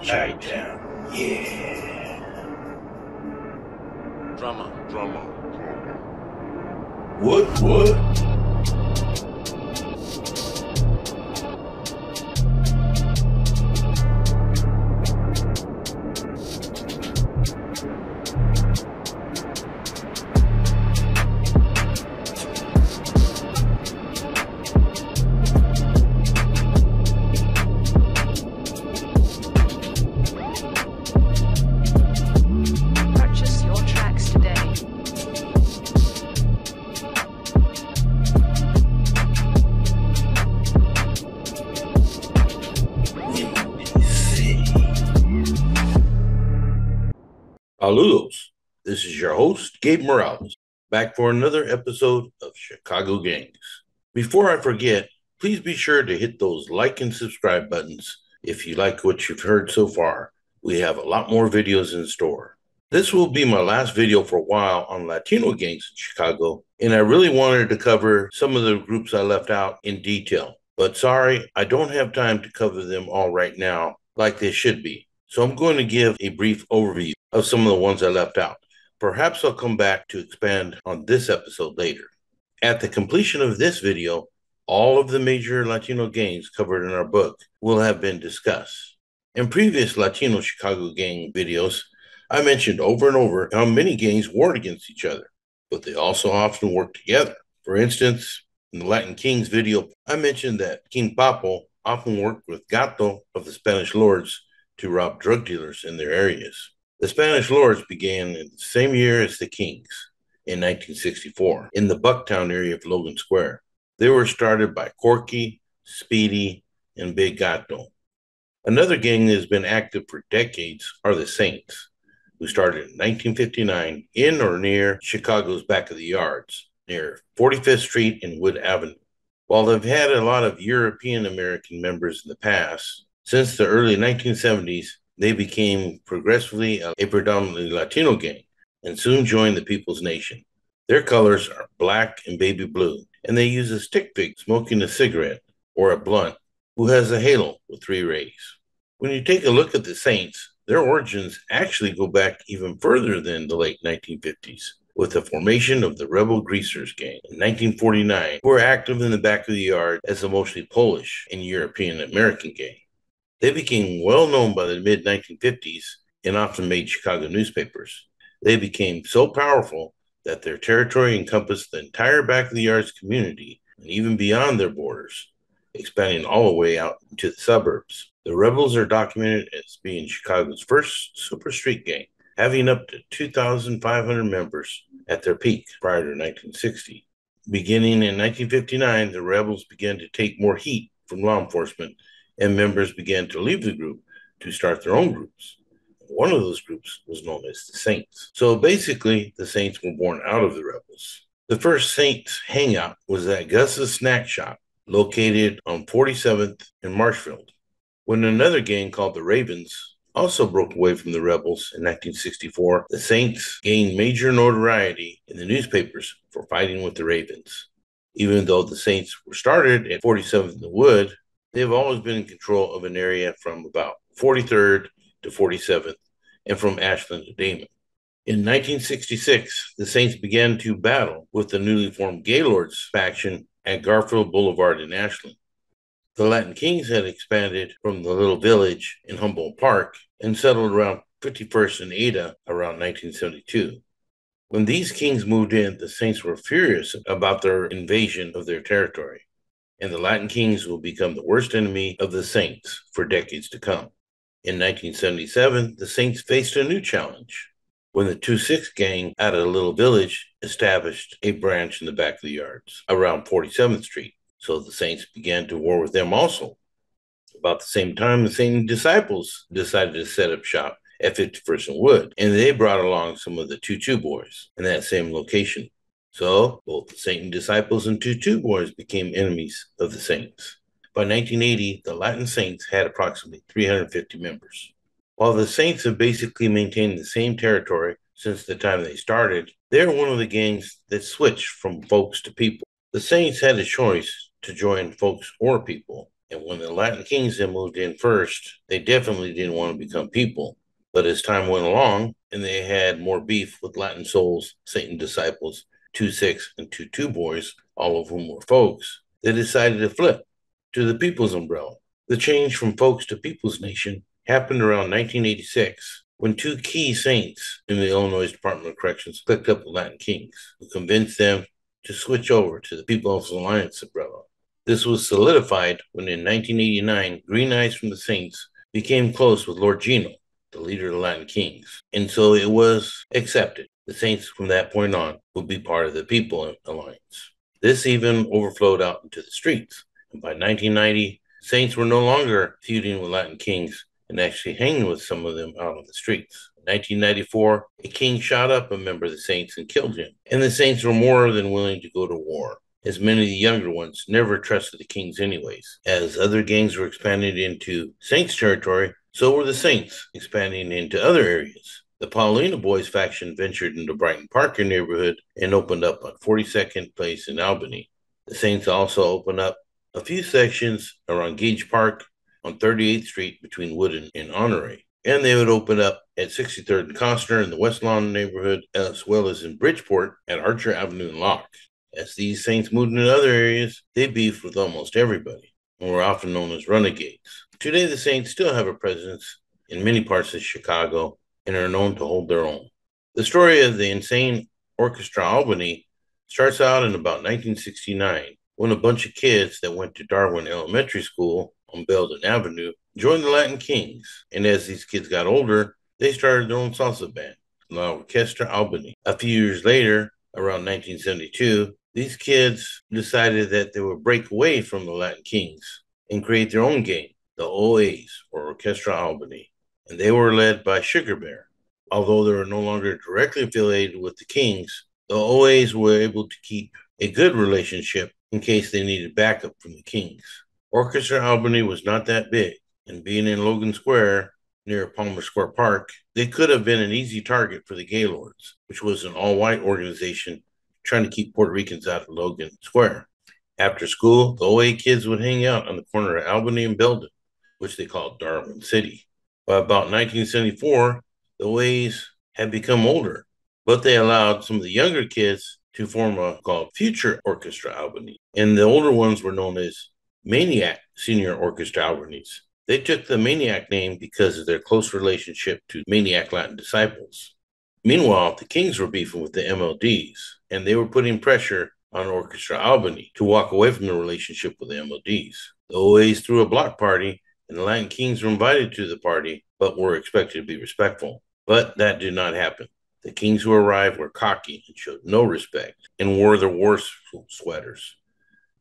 Chi-Town, yeah. Drama. What? Purchase your tracks today. Saludos. This is your host, Gabe Morales, back for another episode of Chicago Gangs. Before I forget, please be sure to hit those like and subscribe buttons if you like what you've heard so far. We have a lot more videos in store. This will be my last video for a while on Latino gangs in Chicago, and I really wanted to cover some of the groups I left out in detail. But sorry, I don't have time to cover them all right now like they should be. So I'm going to give a brief overview of some of the ones I left out. Perhaps I'll come back to expand on this episode later. At the completion of this video, all of the major Latino gangs covered in our book will have been discussed. In previous Latino Chicago gang videos, I mentioned over and over how many gangs warred against each other, but they also often worked together. For instance, in the Latin Kings video, I mentioned that King Papo often worked with Gato of the Spanish lords to rob drug dealers in their areas. The Spanish lords began in the same year as the Kings, in 1964, in the Bucktown area of Logan Square. They were started by Corky, Speedy, and Big Gato. Another gang that has been active for decades are the Saints, who started in 1959 in or near Chicago's back of the yards, near 45th Street and Wood Avenue. While they've had a lot of European American members in the past, since the early 1970s, they became progressively a predominantly Latino gang and soon joined the People's Nation. Their colors are black and baby blue, and they use a stick figure smoking a cigarette or a blunt who has a halo with 3 rays. When you take a look at the Saints, their origins actually go back even further than the late 1950s, with the formation of the Rebel Greasers gang in 1949, who were active in the back of the yard as a mostly Polish and European American gang. They became well known by the mid-1950s and often made Chicago newspapers. They became so powerful that their territory encompassed the entire back of the yards community and even beyond their borders, expanding all the way out into the suburbs. The Rebels are documented as being Chicago's first super street gang, having up to 2,500 members at their peak prior to 1960. Beginning in 1959, the Rebels began to take more heat from law enforcement, and members began to leave the group to start their own groups. One of those groups was known as the Saints. So basically, the Saints were born out of the Rebels. The first Saints hangout was at Gus's Snack Shop, located on 47th and Marshfield. When another gang called the Ravens also broke away from the Rebels in 1964, the Saints gained major notoriety in the newspapers for fighting with the Ravens. Even though the Saints were started at 47th and Wood, they have always been in control of an area from about 43rd to 47th and from Ashland to Damon. In 1966, the Saints began to battle with the newly formed Gaylords faction at Garfield Boulevard in Ashland. The Latin Kings had expanded from the little village in Humboldt Park and settled around 51st and Ada around 1972. When these kings moved in, the Saints were furious about their invasion of their territory, and the Latin Kings will become the worst enemy of the Saints for decades to come. In 1977, the Saints faced a new challenge when the 2-6 gang out of a little village established a branch in the back of the yards around 47th Street. So the Saints began to war with them also. About the same time, the Satan Disciples decided to set up shop at 51st and Wood, and they brought along some of the 2-2 boys in that same location. So both the Satan Disciples and 2-2 boys became enemies of the Saints. By 1980, the Latin Saints had approximately 350 members. While the Saints have basically maintained the same territory since the time they started, they're one of the gangs that switched from folks to people. The Saints had a choice to join folks or people, And when the Latin Kings had moved in first, they definitely didn't want to become people. But as time went along and they had more beef with Latin souls, Satan disciples, 2-6 and 2-2 boys, all of whom were folks, they decided to flip to the People's umbrella. The change from folks to People's Nation happened around 1986 when two key saints in the Illinois Department of Corrections picked up the Latin Kings, who convinced them to switch over to the People's Alliance umbrella. This was solidified when in 1989, Green Eyes from the Saints became close with Lord Gino, the leader of the Latin Kings, and so it was accepted. The Saints from that point on would be part of the People Alliance. This even overflowed out into the streets, and by 1990, Saints were no longer feuding with Latin Kings and actually hanging with some of them out on the streets. In 1994, a king shot up a member of the Saints and killed him, and the Saints were more than willing to go to war, as many of the younger ones never trusted the Kings anyways. As other gangs were expanding into Saints territory, so were the Saints expanding into other areas. The Paulina Boys faction ventured into Brighton Park neighborhood and opened up on 42nd Place in Albany. The Saints also opened up a few sections around Gage Park on 38th Street between Wood and Honoré. And they would open up at 63rd and Costner in the West Lawn neighborhood, as well as in Bridgeport at Archer Avenue and Locke. As these Saints moved into other areas, they beefed with almost everybody and were often known as renegades. Today, the Saints still have a presence in many parts of Chicago and are known to hold their own. The story of the Insane Orchestra Albany starts out in about 1969 when a bunch of kids that went to Darwin Elementary School on Belden Avenue joined the Latin Kings. And as these kids got older, they started their own salsa band, La Orchestra Albany. A few years later, around 1972, these kids decided that they would break away from the Latin Kings and create their own gang, the OAs, or Orchestra Albany. And they were led by Sugar Bear. Although they were no longer directly affiliated with the Kings, the OAs were able to keep a good relationship in case they needed backup from the Kings. Orchestra Albany was not that big, and being in Logan Square, near Palmer Square Park, they could have been an easy target for the Gaylords, which was an all-white organization trying to keep Puerto Ricans out of Logan Square. After school, the OA kids would hang out on the corner of Albany and Belden, which they called Darwin City. By about 1974, the OAs had become older, but they allowed some of the younger kids to form a called Future Orchestra Albany, and the older ones were known as Maniac Senior Orchestra Albany's. They took the Maniac name because of their close relationship to Maniac Latin disciples. Meanwhile, the Kings were beefing with the MLDs, and they were putting pressure on Orchestra Albany to walk away from the relationship with the MLDs. The OAs threw a block party, and the Latin Kings were invited to the party, but were expected to be respectful. But that did not happen. The Kings who arrived were cocky and showed no respect and wore their war sweaters.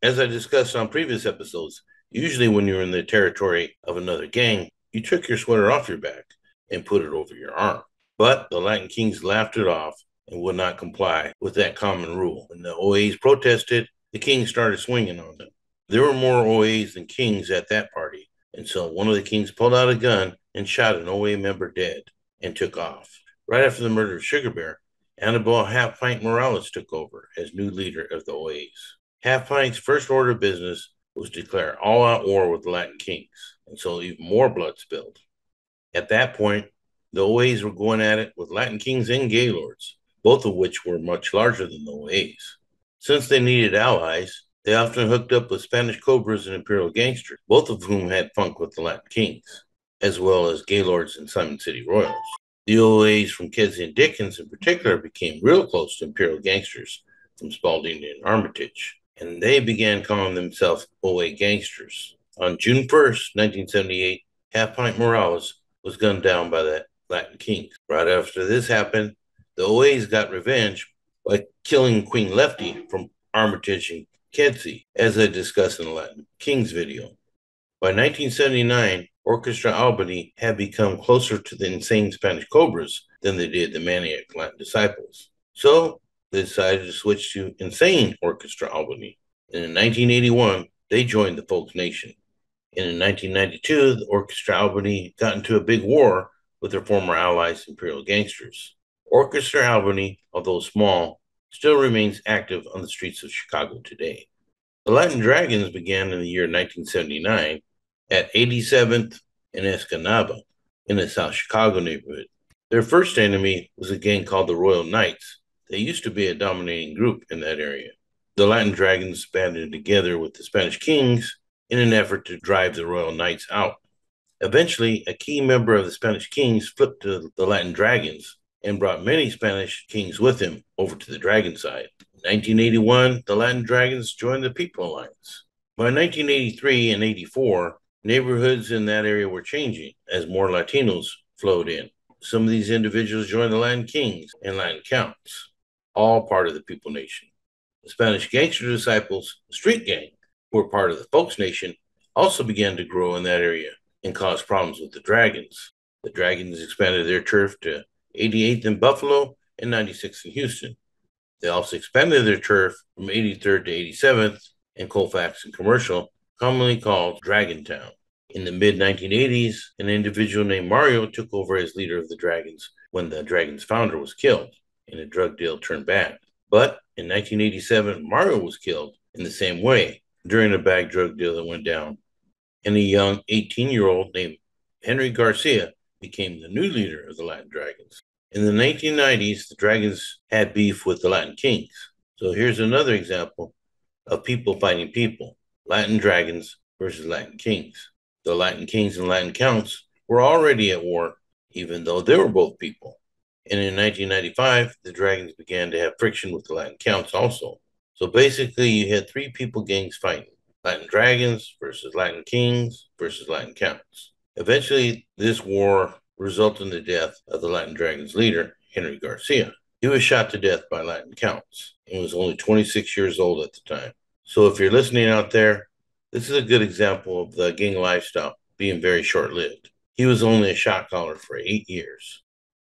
As I discussed on previous episodes, usually when you're in the territory of another gang, you took your sweater off your back and put it over your arm. But the Latin Kings laughed it off and would not comply with that common rule. When the OAs protested, the Kings started swinging on them. There were more OAs than Kings at that party, and so one of the Kings pulled out a gun and shot an OA member dead and took off. Right after the murder of Sugar Bear, Annabelle Half Pint Morales took over as new leader of the OAs. Half Pint's first order of business was to declare all-out war with the Latin Kings, and so even more blood spilled. At that point, the OAs were going at it with Latin Kings and Gaylords, both of which were much larger than the OAs. Since they needed allies, they often hooked up with Spanish Cobras and Imperial Gangsters, both of whom had funk with the Latin Kings, as well as Gaylords and Simon City Royals. The OAs from Kedzie and Dickens in particular became real close to Imperial Gangsters from Spalding and Armitage, and they began calling themselves OA Gangsters. On June 1st, 1978, Half Pint Morales was gunned down by the Latin Kings. Right after this happened, the OAs got revenge by killing Queen Lefty from Armitage and Kedzie, as I discussed in the Latin Kings video. By 1979, Orchestra Albany had become closer to the insane Spanish Cobras than they did the Maniac Latin Disciples. So they decided to switch to Insane Orchestra Albany. And in 1981, they joined the Folk Nation. And in 1992, the Orchestra Albany got into a big war with their former allies, Imperial Gangsters. Orchestra Albany, although small, still remains active on the streets of Chicago today. The Latin Dragons began in the year 1979 at 87th and Escanaba in the South Chicago neighborhood. Their first enemy was a gang called the Royal Knights. They used to be a dominating group in that area. The Latin Dragons banded together with the Spanish Kings in an effort to drive the Royal Knights out. Eventually, a key member of the Spanish Kings flipped to the Latin Dragons and brought many Spanish kings with him over to the Dragon side. In 1981, the Latin Dragons joined the People Alliance. By 1983 and 84, neighborhoods in that area were changing as more Latinos flowed in. Some of these individuals joined the Latin Kings and Latin Counts, all part of the People Nation. The Spanish gangster disciples, the Street Gang, who were part of the Folks Nation, also began to grow in that area and caused problems with the Dragons. The Dragons expanded their turf to 88th in Buffalo and 96th in Houston. They also expanded their turf from 83rd to 87th in Colfax and Commercial, commonly called Dragontown. In the mid-1980s, an individual named Mario took over as leader of the Dragons when the Dragons' founder was killed and a drug deal turned bad. But in 1987, Mario was killed in the same way during a bad drug deal that went down, and a young 18-year-old named Henry Garcia became the new leader of the Latin Dragons. In the 1990s, the Dragons had beef with the Latin Kings. So here's another example of people fighting people, Latin Dragons versus Latin Kings. The Latin Kings and Latin Counts were already at war, even though they were both people. And in 1995, the Dragons began to have friction with the Latin Counts also. So basically, you had three people gangs fighting, Latin Dragons versus Latin Kings versus Latin Counts. Eventually, this war resulted in the death of the Latin Dragons leader, Henry Garcia. He was shot to death by Latin Counts and was only 26 years old at the time. So if you're listening out there, this is a good example of the gang lifestyle being very short-lived. He was only a shot caller for 8 years.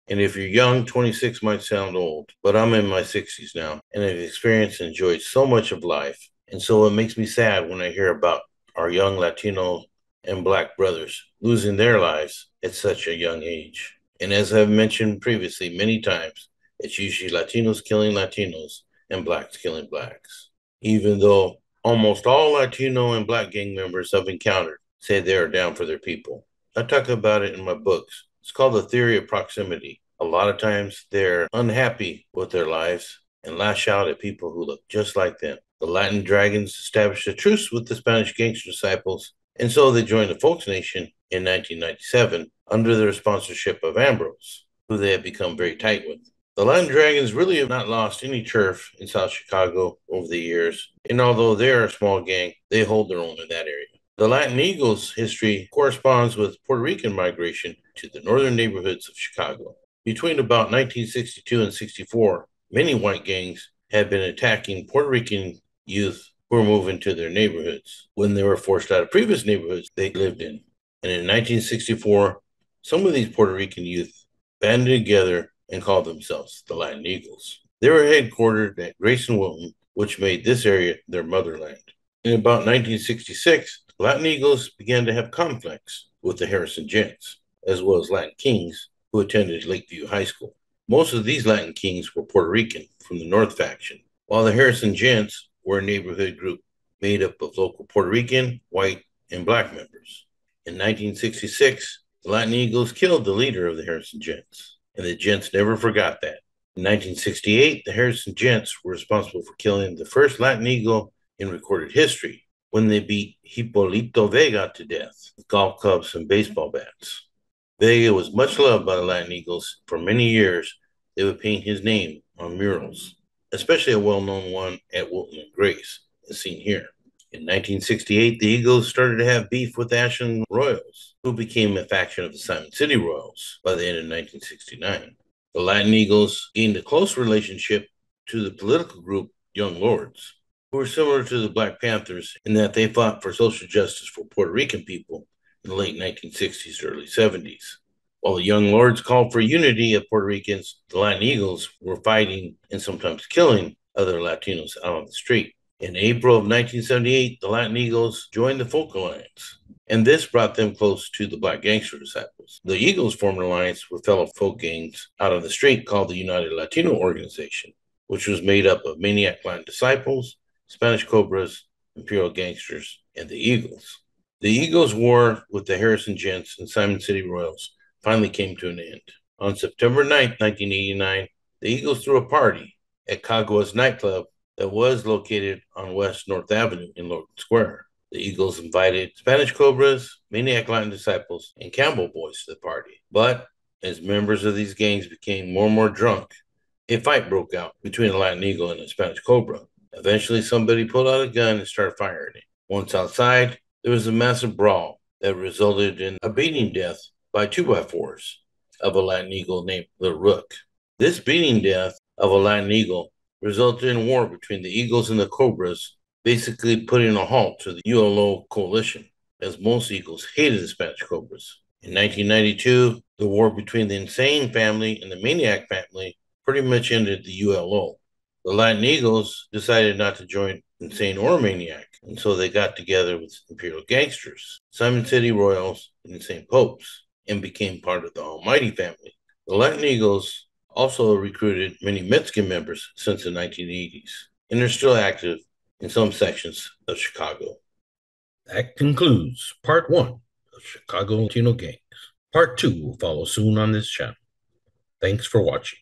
And if you're young, 26 might sound old, but I'm in my 60s now, and I've experienced and enjoyed so much of life. And so it makes me sad when I hear about our young Latino and Black brothers losing their lives at such a young age. And as I've mentioned previously many times, it's usually Latinos killing Latinos and Blacks killing Blacks. Even though almost all Latino and Black gang members I've encountered say they are down for their people. I talk about it in my books. It's called the theory of proximity. A lot of times they're unhappy with their lives and lash out at people who look just like them. The Latin Dragons established a truce with the Spanish gangster disciples, and so they joined the Folks Nation in 1997 under the sponsorship of Ambrose, who they had become very tight with. The Latin Dragons really have not lost any turf in South Chicago over the years, and although they are a small gang, they hold their own in that area. The Latin Eagles' history corresponds with Puerto Rican migration to the northern neighborhoods of Chicago. Between about 1962 and 64, many white gangs had been attacking Puerto Rican youth who were moving to their neighborhoods when they were forced out of previous neighborhoods they lived in. And in 1964, some of these Puerto Rican youth banded together and called themselves the Latin Eagles. They were headquartered at Grace and Wilton, which made this area their motherland. In about 1966, Latin Eagles began to have conflicts with the Harrison Gents, as well as Latin Kings who attended Lakeview High School. Most of these Latin Kings were Puerto Rican from the North faction, while the Harrison Gents were a neighborhood group made up of local Puerto Rican, white, and Black members. In 1966, the Latin Eagles killed the leader of the Harrison Gents, and the Gents never forgot that. In 1968, the Harrison Gents were responsible for killing the first Latin Eagle in recorded history when they beat Hipólito Vega to death with golf clubs and baseball bats. Vega was much loved by the Latin Eagles. For many years, they would paint his name on murals, especially a well-known one at Wilton and Grace, as seen here. In 1968, the Eagles started to have beef with the Ashland Royals, who became a faction of the Simon City Royals by the end of 1969. The Latin Eagles gained a close relationship to the political group Young Lords, who were similar to the Black Panthers in that they fought for social justice for Puerto Rican people in the late 1960s to early 70s. While the Young Lords called for unity of Puerto Ricans, the Latin Eagles were fighting and sometimes killing other Latinos out on the street. In April of 1978, the Latin Eagles joined the Folk Alliance, and this brought them close to the Black Gangster Disciples. The Eagles formed an alliance with fellow folk gangs out on the street called the United Latino Organization, which was made up of Maniac Latin Disciples, Spanish Cobras, Imperial Gangsters, and the Eagles. The Eagles' war with the Harrison Gents and Simon City Royals finally came to an end. On September 9th, 1989, the Eagles threw a party at Cagua's nightclub that was located on West North Avenue in Logan Square. The Eagles invited Spanish Cobras, Maniac Latin Disciples, and Campbell Boys to the party. But as members of these gangs became more and more drunk, a fight broke out between a Latin Eagle and a Spanish Cobra. Eventually, somebody pulled out a gun and started firing it. Once outside, there was a massive brawl that resulted in a beating death by 2x4s of a Latin Eagle named the Rook. This beating death of a Latin Eagle resulted in a war between the Eagles and the Cobras, basically putting a halt to the ULO coalition, as most Eagles hated the Spanish Cobras. In 1992, the war between the Insane family and the Maniac family pretty much ended the ULO. The Latin Eagles decided not to join Insane or Maniac, and so they got together with Imperial Gangsters, Simon City Royals, and Insane Popes, and became part of the Almighty family. The Latin Eagles also recruited many Mexican members since the 1980s, and are still active in some sections of Chicago. That concludes Part 1 of Chicago Latino Gangs. Part 2 will follow soon on this channel. Thanks for watching.